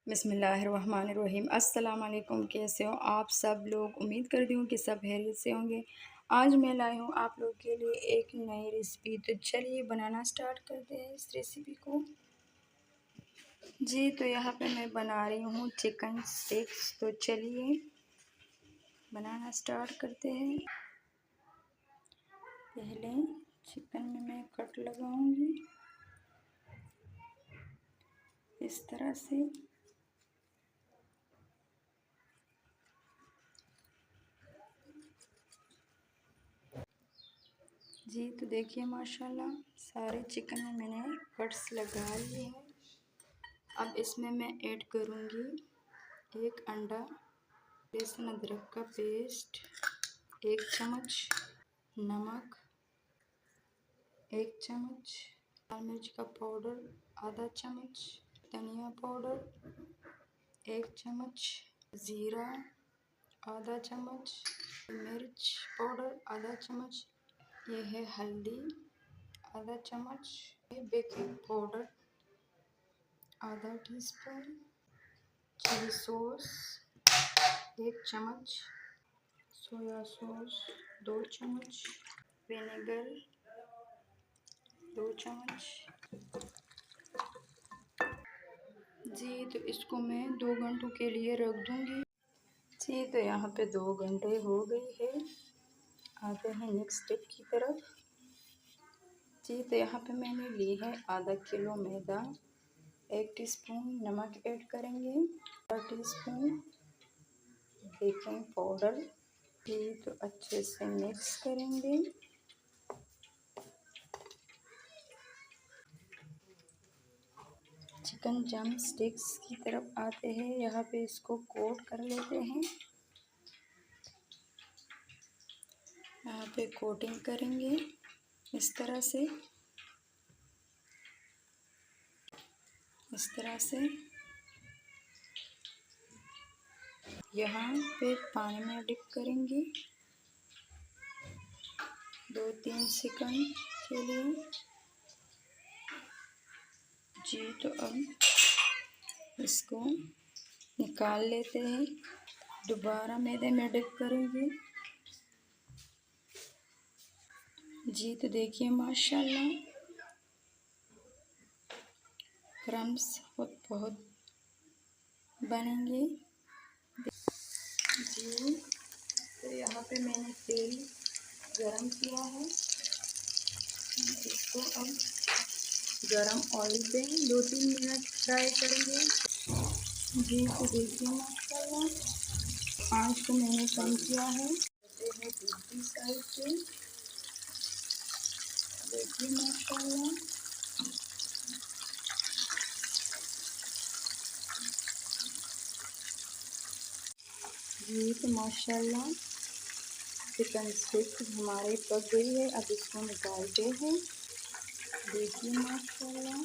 बिस्मिल्लाहिर्रहमानिर्रहीम। अस्सलाम वालेकुम। कैसे हो आप सब लोग? उम्मीद करती हूँ कि सब खैरियत से होंगे। आज मैं लाई हूँ आप लोग के लिए एक नई रेसिपी। तो चलिए बनाना स्टार्ट करते हैं इस रेसिपी को। जी तो यहाँ पे मैं बना रही हूँ चिकन स्टिक्स। तो चलिए बनाना स्टार्ट करते हैं। पहले चिकन में मैं कट लगाऊंगी इस तरह से। जी तो देखिए माशाल्लाह सारे चिकन में मैंने कट्स लगा लिए हैं। अब इसमें मैं ऐड करूँगी एक अंडा, लहसुन अदरक का पेस्ट, 1 चम्मच नमक, 1 चम्मच लाल मिर्च का पाउडर, आधा चम्मच धनिया पाउडर, 1 चम्मच ज़ीरा, आधा चम्मच मिर्च पाउडर, आधा चम्मच ये है हल्दी, आधा चम्मच बेकिंग पाउडर, आधा टीस्पून चिली सॉस, 1 चम्मच सोया सॉस, 2 चम्मच विनेगर, 2 चम्मच। जी तो इसको मैं 2 घंटों के लिए रख दूँगी। जी तो यहाँ पे 2 घंटे हो गए हैं। आते हैं नेक्स्ट स्टेप की तरफ। जी तो यहाँ पे मैंने ली है आधा किलो मैदा, 1 टीस्पून नमक ऐड करेंगे, आधा टीस्पून बेकिंग पाउडर। जी तो अच्छे से मिक्स करेंगे। चिकन जम स्टिक्स की तरफ आते हैं। यहाँ पे इसको कोट कर लेते हैं। यहाँ पे कोटिंग करेंगे इस तरह से, इस तरह से। यहाँ पे पानी में डिप करेंगे 2-3 सेकंड के लिए। जी तो अब इसको निकाल लेते हैं। दोबारा मैदे में डिप करेंगे। जी तो देखिए माशाल्लाह क्रम्स बहुत बनेंगे। जी तो यहाँ पे मैंने तेल गरम किया है। इसको अब गरम ऑयल पे 2-3 मिनट फ्राई करेंगे। जी तो देखिए माशाल्लाह आँच को मैंने कम किया है। दूसरी साइड पे देखिए माशाल्लाह जी तो माशाल्लाह चिकन स्टिक्स हमारे पक गई है। अब इसको निकालते हैं। देखिए माशाल्लाह।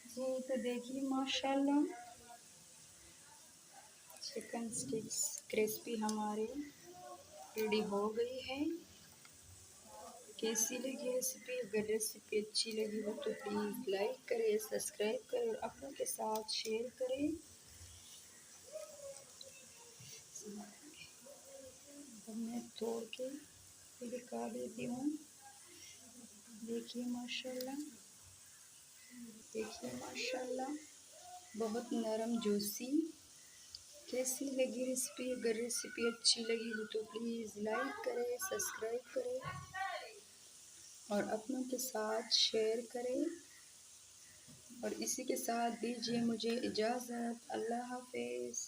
जी तो देखिए माशाल्लाह चिकन स्टिक्स क्रिस्पी हमारे रेडी हो गई है। कैसी लगी रेसिपी? अगर रेसिपी अच्छी लगी हो तो प्लीज़ लाइक करें, सब्सक्राइब करें और अपनों के साथ शेयर करें। अब मैं तोड़ के दिखा देती हूँ। देखिए माशाल्लाह, देखिए माशाल्लाह बहुत नरम जूसी। कैसी लगी रेसिपी? अगर रेसिपी अच्छी लगी हो तो प्लीज़ लाइक करें, सब्सक्राइब करें और अपनों के साथ शेयर करें। और इसी के साथ दीजिए मुझे इजाज़त। अल्लाह हाफ़िज़।